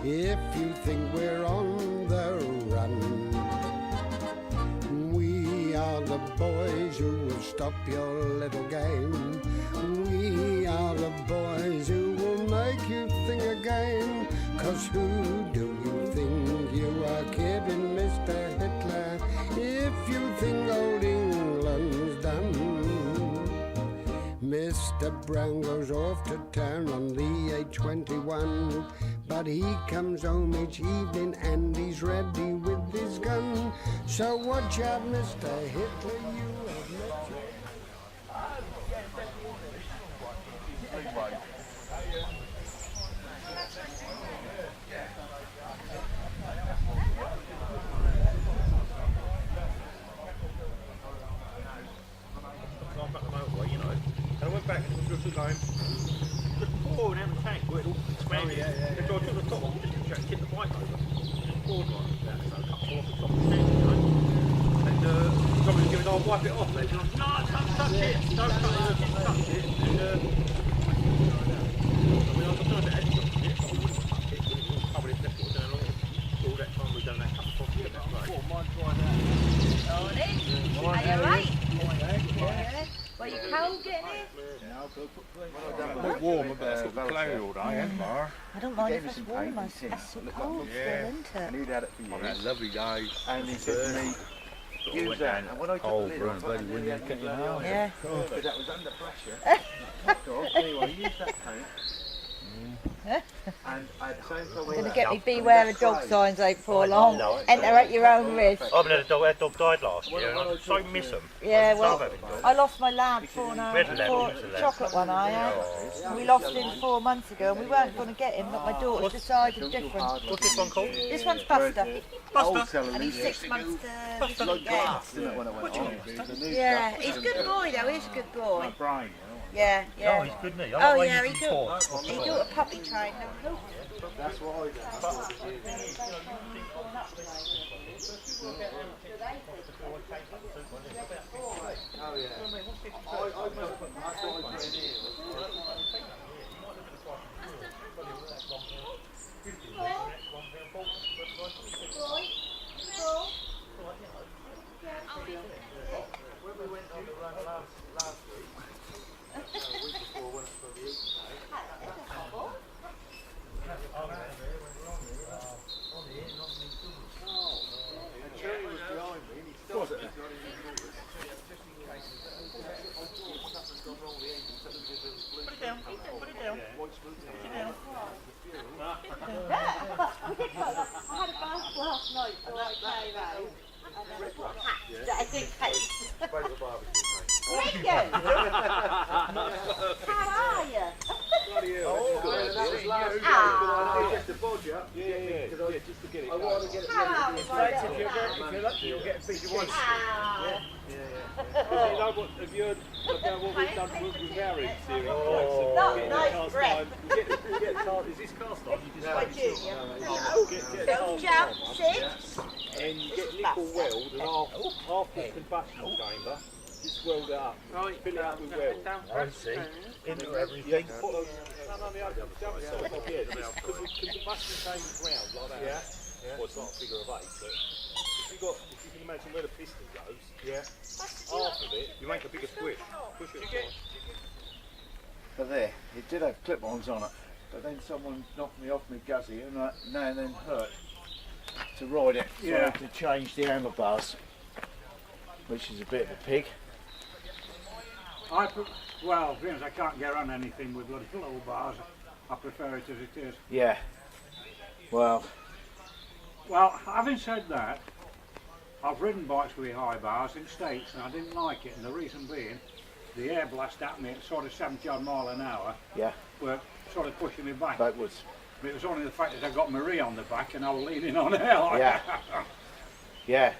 if you think we're on the run. We are the boys who will stop your little game. We are the boys who will make you think again. 'Cause who do you think you are kidding, Mr. Hitler, if you think old England's done? Mr. Brown goes off to town on the A21, but he comes home each evening and he's ready with his gun. So watch out, Mr. Hitler, you have met your... I went back and just going, just pouring out the tank where it all expanded. So I took the top off just to tip the bike over. Just poured like that, so I cut off the top of the tank, you know. And somebody was giving, I'll wipe it off. And I'm like, no, don't touch it, don't touch it, don't touch it. And I mean, I was trying to add something to it, but I wouldn't touch it. It was covered in left down on it. All that time we've done that cut off it, that's right. Morning. Are you right? Yeah. Well, you cold getting here? A bit warm, but it's got cloudy all day, hasn't it? I don't mind if it's warm, it's so cold still, isn't it? And he'd had it for years. That lovely day. And he said to me, use that. And when I took the lid off, bloody windy, can't you know? Yeah. because that was under pressure. Anyway, use that paint. And at the same time, You're going to get me beware of dog signs out before long. Enter at your own risk. I haven't had a dog, our dog died last year, and I so miss them. Yeah, well, I lost my lab chocolate one I had. We lost him 4 months ago and we weren't going to get him, but my daughter's decided different. What's this one called? This one's Buster. Buster? And he's 6 months to this weekend. Yeah, he's a good boy though, he's a good boy. Yeah, yeah. Oh, he's good, isn't he? Oh yeah, he do a puppy train. that's what I done. Oh yeah. When we went on the run last week, a week before I went for the eating day. And Cherry was behind me and he stopped me. Something's gone wrong with the engine, something did with the blue. Put it down, put it down. White smooth Put it down. I had a bath last night before I came home. And then I put a hat that I think face. Favourite barbecue Thank you. How are you? Bloody hell. Oh, good. That was last week. Just to bodge up. Yeah, just to get it. I want to get it. How are you? If you're lucky, you'll get a piece of one. You know what, have you heard about what we've done with our rig series? Not nice breath. Is this cast on? You just My junior. Don't jump, sit. and you get nickel weld and half the combustion chamber, just weld it up, fill it up with weld. I see. Into everything. No, the other side, because the combustion chamber's round like that. Yeah. Well, it's not a figure of 8, but if you can imagine where the piston goes, half of it, you make a bigger squish. Push it aside. But there, it did have clip-ons on it, but then someone knocked me off my guzzy and I now and then hurt to ride it. So I had to change the handlebars, which is a bit of a pig. Well, since I can't get on anything with little bars, I prefer it as it is. Yeah. Well, having said that, I've ridden bikes with high bars in States and I didn't like it, and the reason being, the air blast at me at sort of 70 odd mile an hour were sort of pushing me back. backwards. But it was only the fact that I got Marie on the back and I was leaning on her. Yeah. Yeah.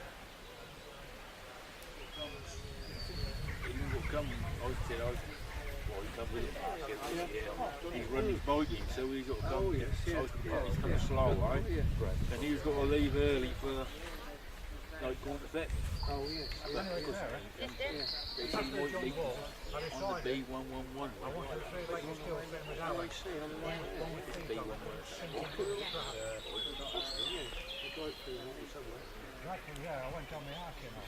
He's running his bike in, so he's got to come. He's coming slow, right? And he's got to leave early for like going to vet. Oh yes. On the B111. Exactly, yeah, I went on the arc, you know.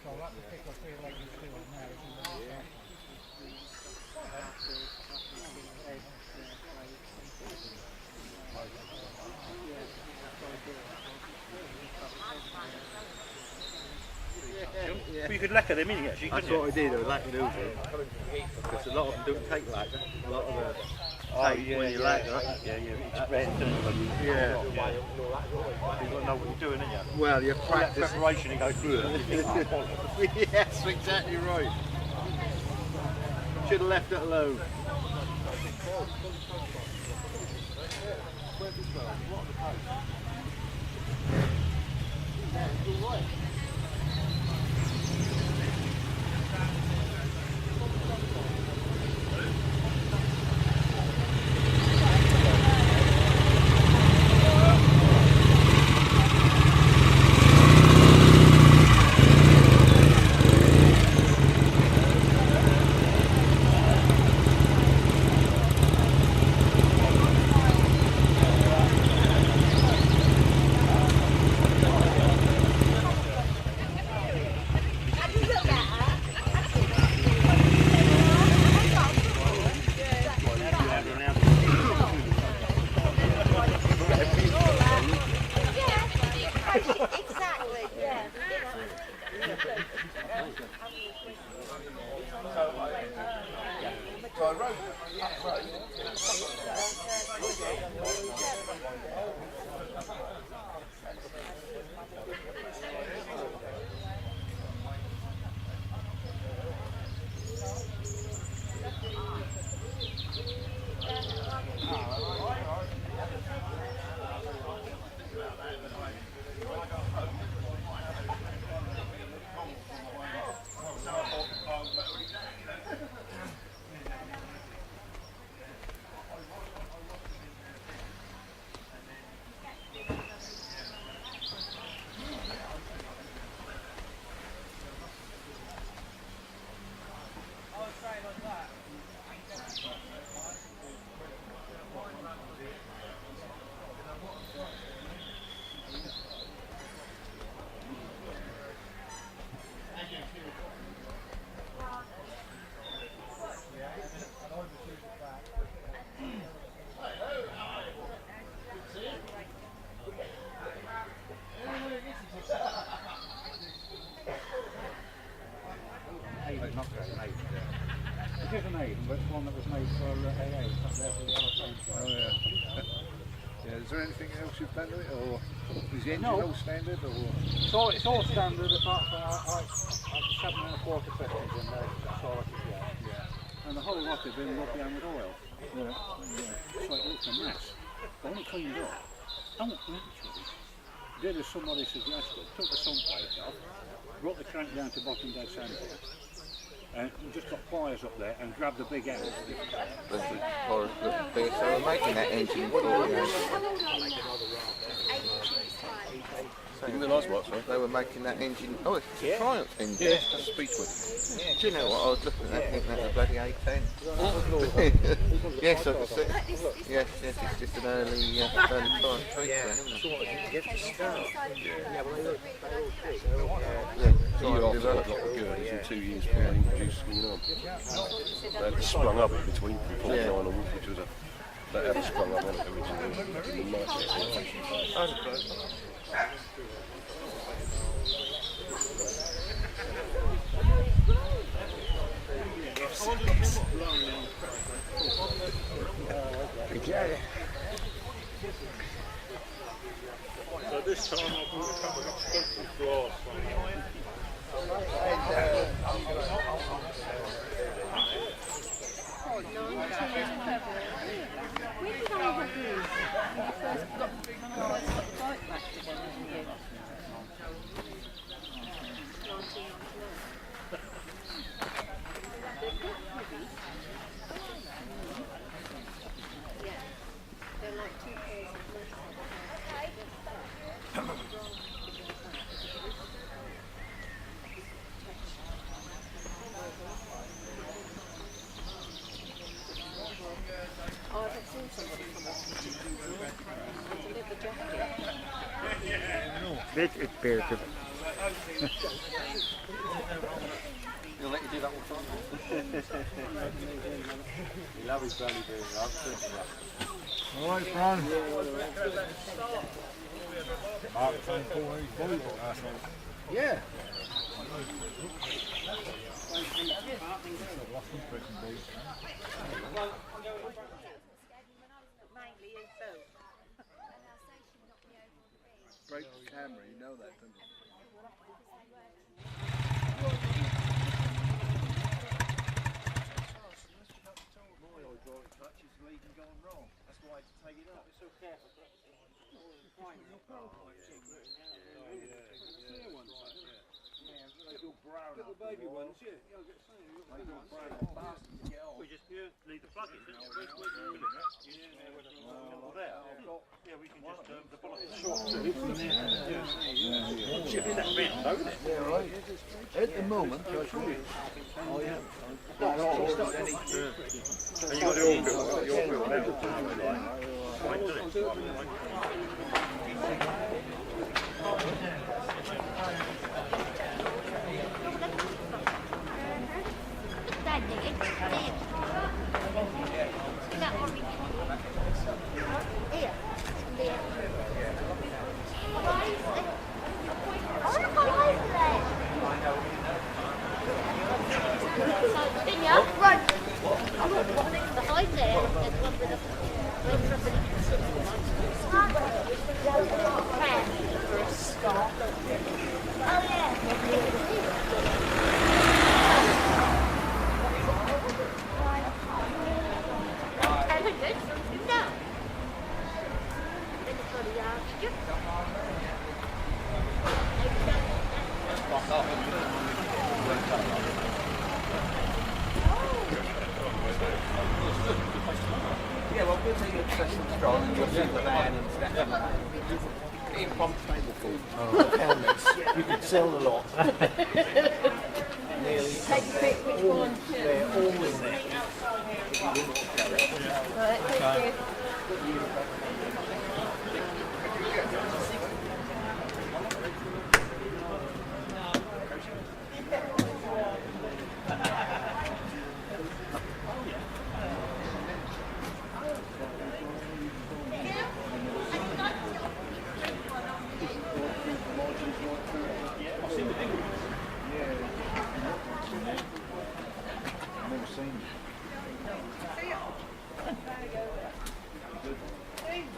So I'll have to pick up here like you still now. Well, you could lacquer them in actually, That's couldn't what I did, I lacquered those in. Because a lot of them don't take lacquer. A lot of the take when you lacquer. Yeah, it's red, doesn't it? Yeah. You've got to know what you're doing, haven't you? Well, you All that practice. preparation and go through it. Yes, exactly right. Should have left it alone. Exactly, yeah. Not an 8. It is an 8, but it's one that was made for AA. It's not there for the other side. Oh yeah. Yeah, is there anything else you've done to it, or is the engine No. all standard, or? So it's all standard apart from I 7 1/4 seconds in there. That's all I could get. Yeah. And the whole lot had been rubbed down with oil. Yeah. So it looked a mess. But when it cleaned up, I went actually did as somebody suggested, took the sump plate off, brought the crank down to bottom dead centre, and just got pliers up there and grabbed the big end. Or the so we're making that engine for Didn't realise what, sorry? they were making that engine. Oh, it's a Triumph engine. Yeah, Speedway. Do you know what? I was looking at that, thinking that's a bloody A10. Yes, I can see. Yes, it's just an early Triumph tweak then, isn't it? So what, did you get to start? Yeah, So you after that lot of girders in 2 years before they introduced swinging arm. They sprung up in between from 49 onwards, which was that hadn't sprung up on it originally in the 90s. So this time I've got a couple of expensive glass It's beautiful. He'll let you do that one time. He'll have his belly being up. Alright, Fran. Yeah. Break the camera, you know that, don't you? My hydraulic clutch is leading gone wrong. That's why I had to take it up. So careful. Little baby ones, yeah. I'll get some. We just leave the plug in, don't you? Yeah, we can just the bullet short too. Should be that round, don't it? Yeah, right. At the moment, I am. And you got the oil built now. Fine, doesn't it? Behind there, there's one with a for a scarf. Oh yeah. Good. No. Then it's got a yard strip. Yeah, well, we'll take a session strong and you'll see the van and stuff. Impromptu table you could sell a lot. Nearly. Take a pick, which one? They're all in there. Right, thank you.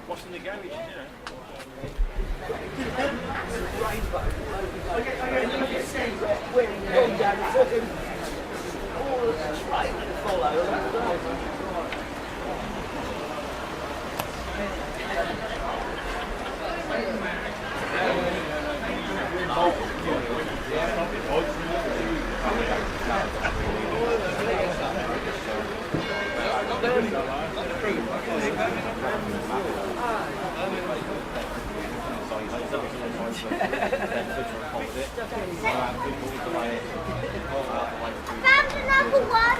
What's in the garage, you know? Found another one.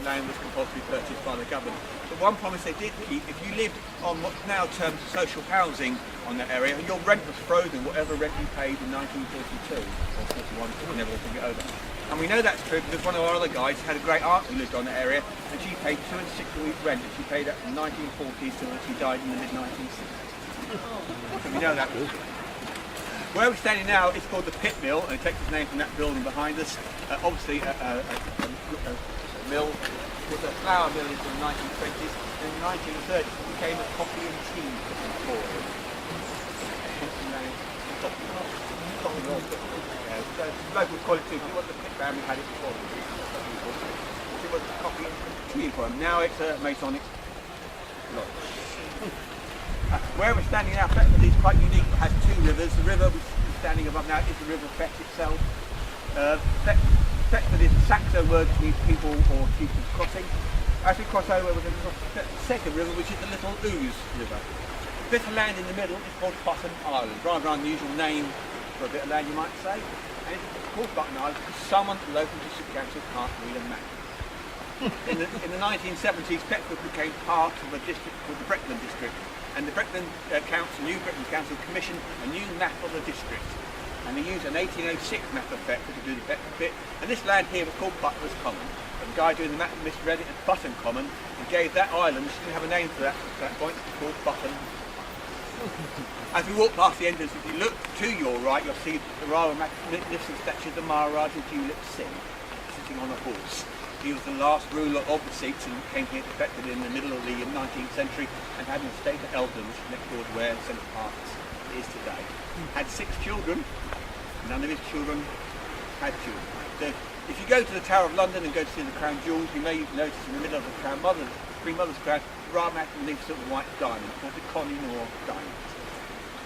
Land was compulsory purchased by the government. But one promise they did keep, if you lived on what's now termed social housing on that area, your rent was frozen, whatever rent you paid in 1942 or 41, we'll never think it over. And we know that's true because one of our other guys had a great aunt who lived on that area and she paid 2 and 6 a week rent, and she paid that from 1940s till she died in the mid-1960s. So we know that was true. Where we're standing now is called the Pit Mill, and it takes its name from that building behind us. Obviously a mill, was a flour mill into the 1920s, and in the 1930s it became a coffee and tea hall. Local quality, if you want the Pit family had it before. It was a coffee and tea for them. Now it's a Masonic lodge. Where we're standing now, Thetford is quite unique. It has 2 rivers. The river we're standing above now is the River Thet itself. Thetford is a Saxo word which means people or chieftains crossing. As we cross over, we're going to cross the second river, which is the Little Ouse River. The bit of land in the middle is called Button Island. Rather unusual name for a bit of land, you might say. And it's called Button Island because someone local district council can't read a map. In the 1970s, Thetford became part of a district called the Brecon district, and the Brecon New Brecon Council commissioned a new map of the district, and they used an 1806 map of Thetford to do the Thetford bit. And this land here was called Butler's Common. But the guy doing the map misread it as Button Common and gave that island, she didn't have a name for that at that point, called Button. As we walk past the entrance, if you look to your right, you'll see the rather magnificent statue of the Maharaja Julip Singh, sitting on a horse. He was the last ruler of the Sikhs and came here to Thetford in the middle of the 19th century and had an estate at Eldon, which is next door to where Central Park is today. Had 6 children, none of his children had children. So if you go to the Tower of London and go to see the Crown Jewels, you may notice in the middle of the Queen Mother's crown, rather magnificent white diamond, called the Kohinoor diamond.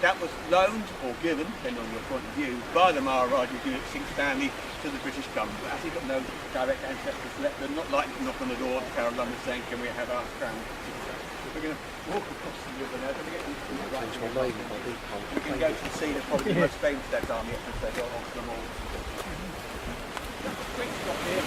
That was loaned or given, depending on your point of view, by the Maharaja Julip Singh's family to the British government. But as he got no direct ancestors left, they're not likely to knock on the door of the Tower of London saying, can we have our crown? We're going to walk across the river now. We can go to see the probably the most famous Dead Army entrance they got off them all. The street stop here,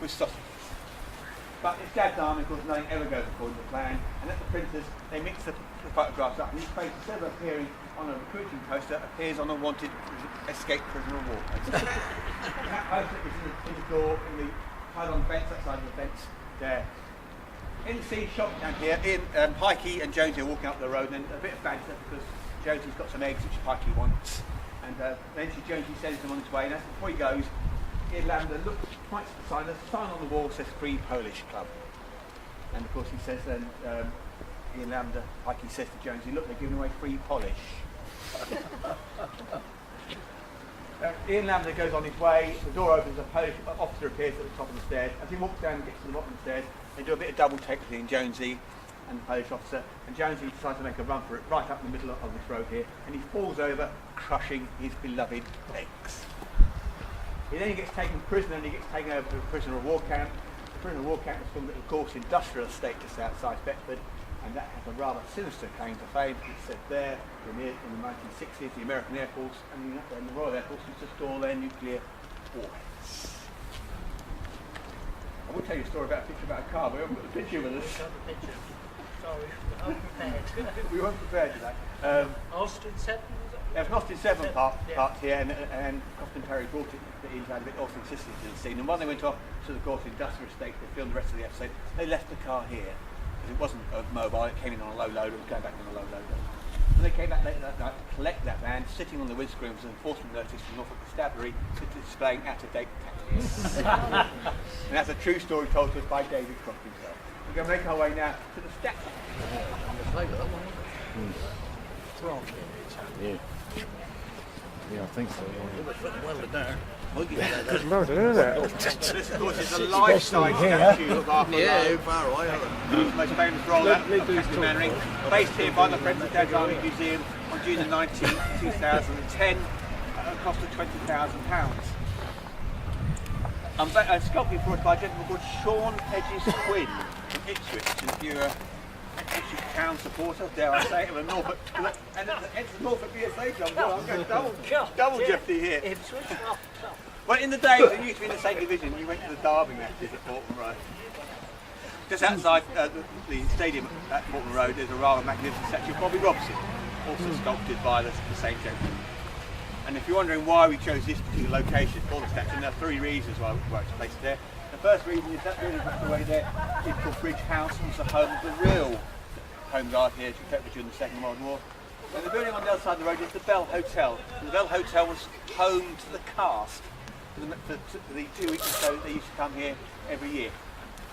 with sausages. But it's Dad's army, of course, nothing ever goes according to plan, and at the printers, they mix the photographs up, and each face, instead of appearing on a recruiting poster, appears on a wanted escaped prisoner of war poster. That poster is in the door, tied on the fence, outside the fence there. In the scene shop down here, Pikey and Jonesy are walking up the road, and a bit of banter because Jonesy's got some eggs which Pikey wants, and then Jonesy sends him on his way, and before he goes, Ian Lambda points at the sign. There's a sign on the wall that says Free Polish Club. And of course he says then, Ian Lambda, like he says to Jonesy, look, they're giving away free polish. Ian Lambda goes on his way, the door opens, a Polish officer appears at the top of the stairs. As he walks down and gets to the bottom of the stairs, they do a bit of double take between Jonesy and the Polish officer, and Jonesy decides to make a run for it right up in the middle of this road here, and he falls over, crushing his beloved legs. Then he gets taken prisoner and he gets taken over to a prisoner of war camp. The prisoner of war camp was from the Gorse industrial estate just outside Thetford, and that has a rather sinister claim to fame. It's said there in the 1960s, the American Air Force and the Royal Air Force used to store their nuclear warheads. I will tell you a story about a picture about a car, but we haven't got the picture with us. Sorry, unprepared. We weren't prepared today. Austin 7, was it? There's an Austin 7 part here, and Austin Perry brought it in to add a bit of authenticity to the scene. And when they went off to the Gorse industrial estate to film the rest of the episode, they left the car here. It wasn't mobile, it came in on a low load, it was going back on a low load. When they came back later that night to collect that van, sitting on the windscreen was an enforcement notice from Norfolk Constabulary displaying out-of-date taxes. And that's a true story told to us by David Croft himself. We're going to make our way now to the statue. Yeah. Yeah, I think so. Good Lord, isn't it? This, of course, is a life-size statue of Arthur Lowe. far away, The most famous roller of Captain Mannering, based here by the Friends of Dad's Army Museum on June the 19th, 2010, at a cost of £20,000. Sculpted for us by a gentleman called Sean Hedges Quinn from Ipswich, and if you're a Ipswich Town supporter, dare I say, of a Norfolk, and it's the Norfolk BSA club, well, I'm going double jeopardy here. Ipswich? Oh, Well, in the days it used to be in the same division, you went to the derby matches at Portman Road. Just outside the stadium at Portman Road, there's a rather magnificent statue of Bobby Robson, also sculpted by the same gentleman. And if you're wondering why we chose this particular location for the statue, there are 3 reasons why it's placed there. The first reason is that building back away there is called Bridge House, and was the home of the real Home Guard here during the Second World War. And the building on the other side of the road is the Bell Hotel. And the Bell Hotel was home to the cast for the 2 weeks or so that they used to come here every year.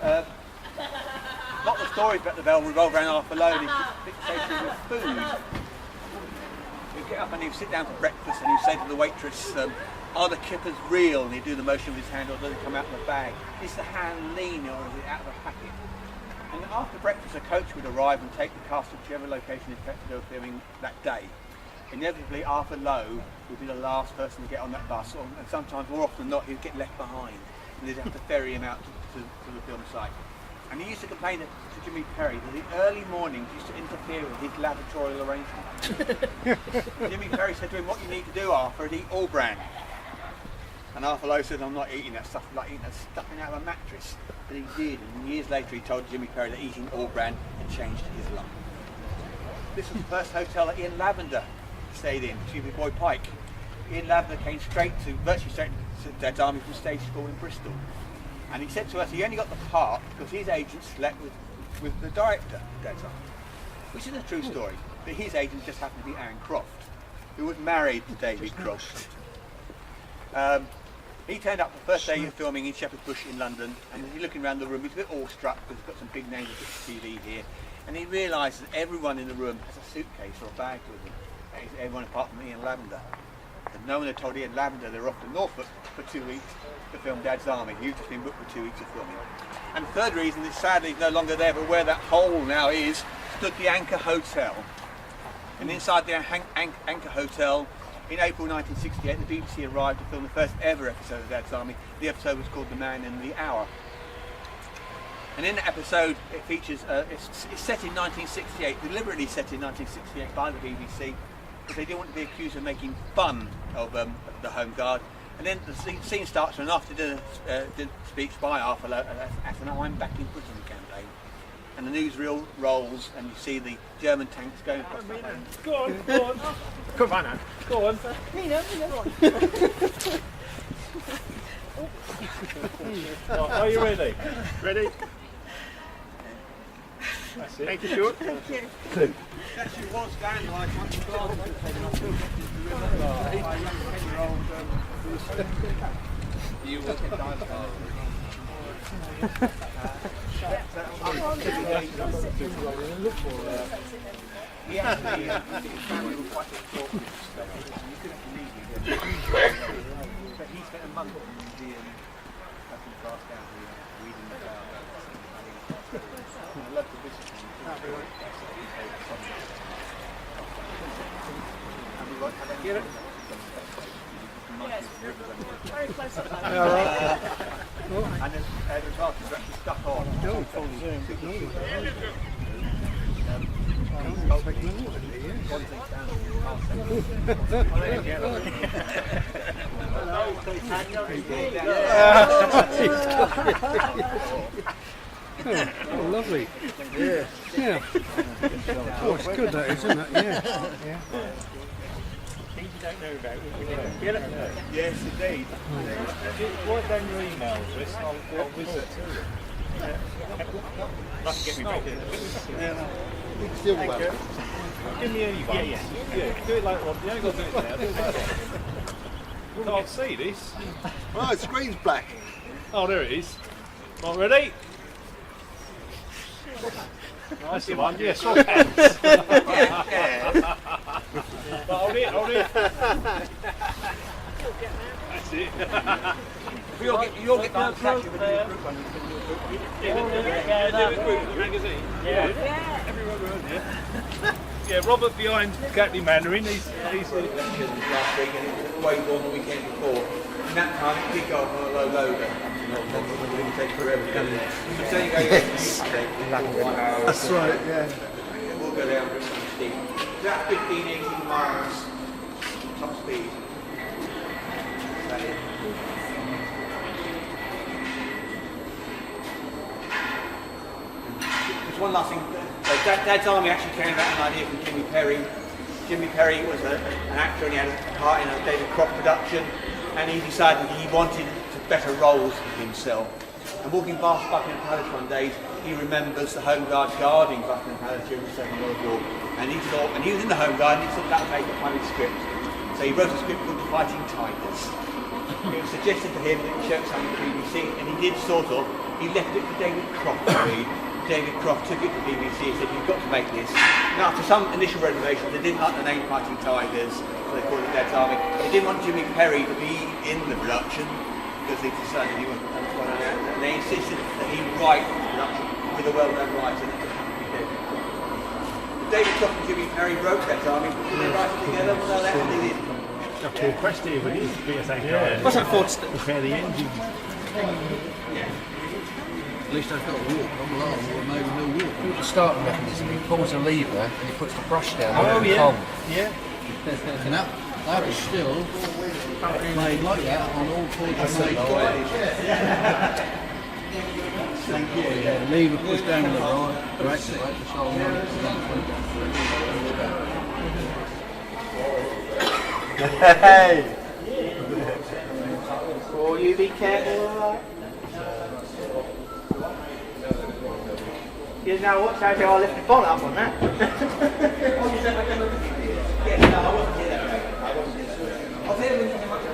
A lot of the stories about the Bell revolve around Arthur Lowe, and it's fixated with food. He'd get up and he'd sit down for breakfast and he'd say to the waitress, are the kippers real? And he'd do the motion with his hand, or do they come out of the bag? Is the hand lean or is it out of the packet? And after breakfast, a coach would arrive and take the cast to whichever location they were filming that day. Inevitably, Arthur Lowe would be the last person to get on that bus, and sometimes, more often than not, he'd get left behind, and they'd have to ferry him out to the film site. And he used to complain to Jimmy Perry that the early mornings used to interfere with his lavatorial arrangement. Jimmy Perry said to him, what you need to do, Arthur, is eat all bran. And Arthur Lowe said, I'm not eating that stuff, like eating that stuffing out of a mattress. But he did, and years later he told Jimmy Perry that eating all bran had changed his life. This was the first hotel that Ian Lavender stayed in, Jimmy Boy Pike. Ian Lavender came virtually straight to Dad's Army from stage school in Bristol. And he said to us he only got the part because his agent slept with the director of Dad's Army. Which is a true story, but his agent just happened to be Anne Croft, who was married to David Croft. He turned up the first day of filming in Shepherd's Bush in London, and he's looking around the room, he's a bit awestruck because he's got some big names of TV here, and he realised that everyone in the room has a suitcase or a bag with them. That is everyone apart from Ian Lavender. And no one had told Ian Lavender they were off to Norfolk for 2 weeks to film Dad's Army. He'd just been booked for 2 weeks of filming. And the third reason is sadly he's no longer there, but where that hole now is, stood the Anchor Hotel. And inside the Anchor Hotel, in April 1968, the BBC arrived to film the first ever episode of Dad's Army. The episode was called The Man in the Hour. And in the episode, it features, it's set in 1968, deliberately set in 1968 by the BBC, because they didn't want to be accused of making fun of the Home Guard. And then the scene starts with an after-dinner speech by Arthur Lowe at an I'm Back in Britain campaign. And the newsreel rolls, and you see the German tanks going across the land. Go on, go on. Come on, Go on. Nina. Are you ready? Ready? That's it. Thank you, Stuart. Thank you. Actually was down like once the glass was taken off the river. My young 10-year-old You will get dinosaurs. he actually, his family were quite supportive. You couldn't believe it. But he spent a month in the museum, cutting glass down here, reading about I love the visit. Get it? Yes, very close to that. And there's artists actually stuck on. Oh, lovely. Yeah. Yeah. Oh, it's good that, isn't it? Yeah. Yeah. Things you don't know about. Get it? Yes, indeed. Write down your email address. I'll visit to you. Must get me back in. Still well. Give me an email. Yeah. Do it later on. You ain't got to do it now. Do it later on. Can't see this. Oh, the screen's black. Oh, there it is. Right, ready? That's the one. Yes, swap hands. Hold it. That's it. You'll get down to the group one. Magazine. Yeah. Everyone around here. Yeah, Robert behind Captain Mandarin. He's last week and it was way more than the weekend before. And that time it did go on a low loader. It didn't take forever to come in. So you go That's right, yeah. It will go down pretty steep. It's about 15, 18 miles top speed. There's one last thing. Dad's Army actually came about an idea from Jimmy Perry. Jimmy Perry was an actor and he had a part in a David Croft production, and he decided he wanted better roles for himself. And walking past Buckingham Palace one day, he remembers the Home Guard guarding Buckingham Palace during the Second World War, and he thought, and he was in the Home Guard, and he thought that would make a funny script. So he wrote a script called The Fighting Tigers. it was suggested to him that he show something to BBC, and he did sort of. He left it to David Croft to read. David Croft took it to BBC and said, you've got to make this. And after some initial reservations, they didn't like the name Fighting Tigers, so they called it Dad's Army. They didn't want Jimmy Perry to be in the production, because they decided he wasn't one of that. And they insisted that he write the production with a well-known writer. David Croft and Jimmy Perry wrote Dad's Army, but they write it together, well, that's what they did. Got to request here with his Bsa Norfolk. What's that for? Repair the engine. At least I've got a walk, I'm along, or maybe no walk. The starting mechanism, he pulls a lever and he puts the brush down. Oh yeah, yeah. And that was still made like that on all Fords made. Thank you. Yeah, the lever pushed down to the right, to activate the solenoid. Hey! Oh, you be careful. You know what? How do I lift the bonnet up on that? Yeah, no, I wasn't here that way. I wasn't here that way. I'll tell you when you come up to the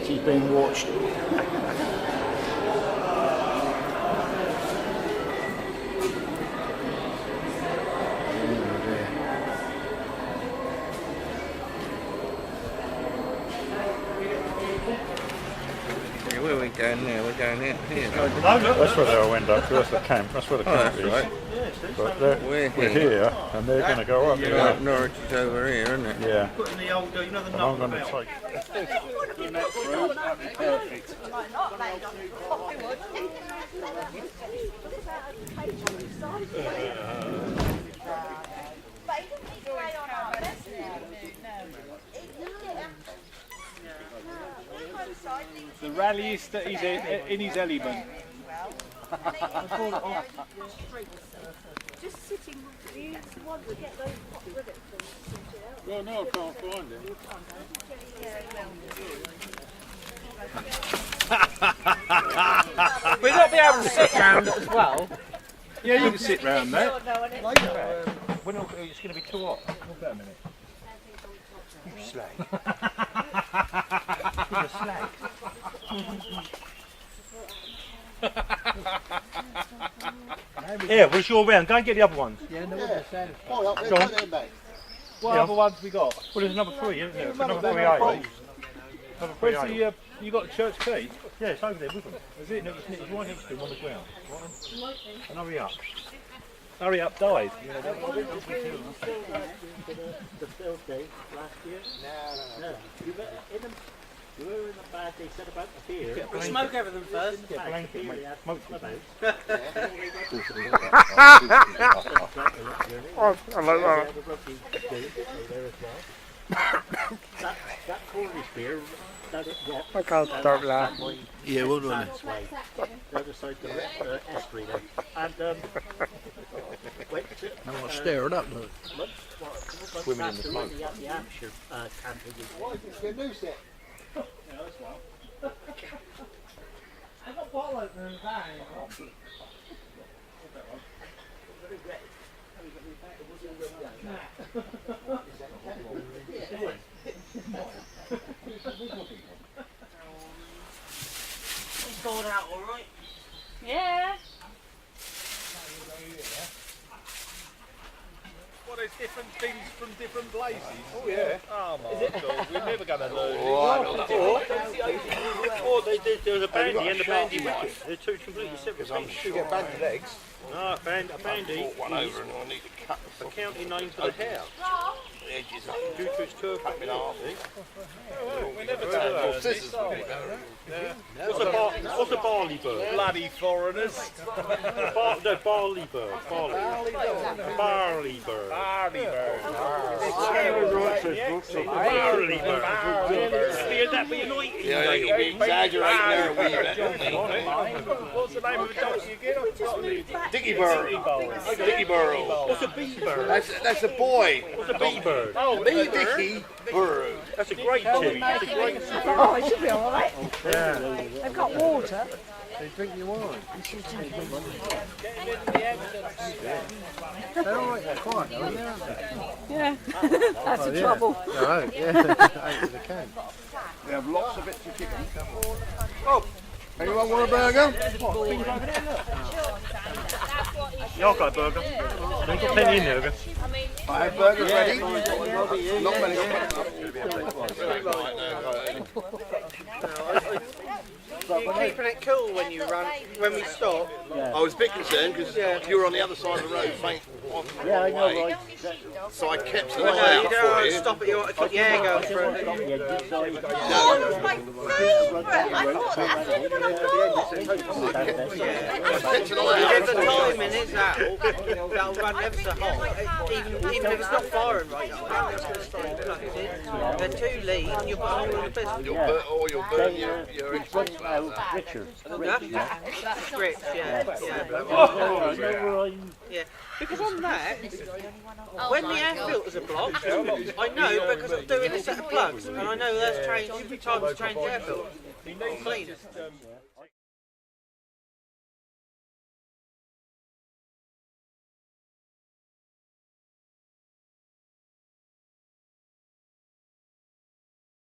She's being watched. Where are we going now? We're going out here. That's where they'll end up, that's the camp, that's where the camp that's is. right. But We're we're here, and they're going to go up there. Norwich is over here, isn't it? Yeah. Putting the old, you know, the And I'm going to take... Perfect. The rallyist that he's in his element. Just sitting, you want to get those hot rivets and sort it out. Well, no, I can't find it. We've got to be able to sit round as well. Yeah, you can sit round there. When it's going to be too hot. Hold that a minute. You slag. You're a slag. Here, where's your round? Go and get the other ones. Yeah, no, they're sad. Oh, up there, put them back. What other ones we got? Well, there's number 3, isn't there? Number 3A. Number 3A. Where's the, you got the church key? Yeah, it's over there with them. Is it? No, it's right next to him on the ground. And hurry up. Hurry up, died. The birthday last year? No. You were in them. You were in the bad. They said about the beer. We'll smoke over them first. Get a blanket, mate. Smoke the bag. I like that. That Cornish beer, that it got. I can't stop laughing. Yeah, we'll do it this way. The other side, the estuary there. And, wait, I'll stir it up, look. Swimming in the smoke. The Hampshire camping. Why did you get a new set? I got a bottle opener in the van. What, there's different things from different places? Oh yeah. Oh my God, we're never going to learn Or there's a bandy and a bandy wicket. They're two completely separate things. You get bandy legs. No, a bandy One over and I need to cut a county name for the house. the edges up. Due to its curve. We never learn. Scissors. What's a barley bird? Bloody foreigners. No, barley bird. Barley bird. Barley bird. Barley bird. That be annoying. Yeah, you'll be exaggerating there a wee bit. What's the name of the dog you get? Dicky Burrow. Dicky Burrow. What's a bee bird? That's a boy. What's a bee bird? Oh, Dicky Burrow. That's a great tune. That's a great tune. Oh, it should be all right. Yeah. They've got water. They drink your wine. They're all right, they're quiet though, aren't they? Yeah, that's the trouble. No, yeah, they can. They have lots of bits of chicken. Anyone want a burger? Yeah, I've got a burger. We've got plenty in there, have you? I have burgers ready. Not many. You're keeping it cool when you run, when we stop. I was a bit concerned because you were on the other side of the road, saying, yeah, I know, right. So I kept an eye You out don't for want to you. stop it, you want to keep the air going through. Oh, that's my favourite. I thought that's what I thought. I kept an eye If out the for you. timing is that'll run ever so hot. Even if it's not firing right, it's going to start plugging. They're too lean, you'll put all the best. You'll burn your exhaust valve. Richard. Grits, yeah. Because on that, when the air filters are blocked, I know because I'm doing a set of plugs, and I know there's time to change the air filter. Clean it.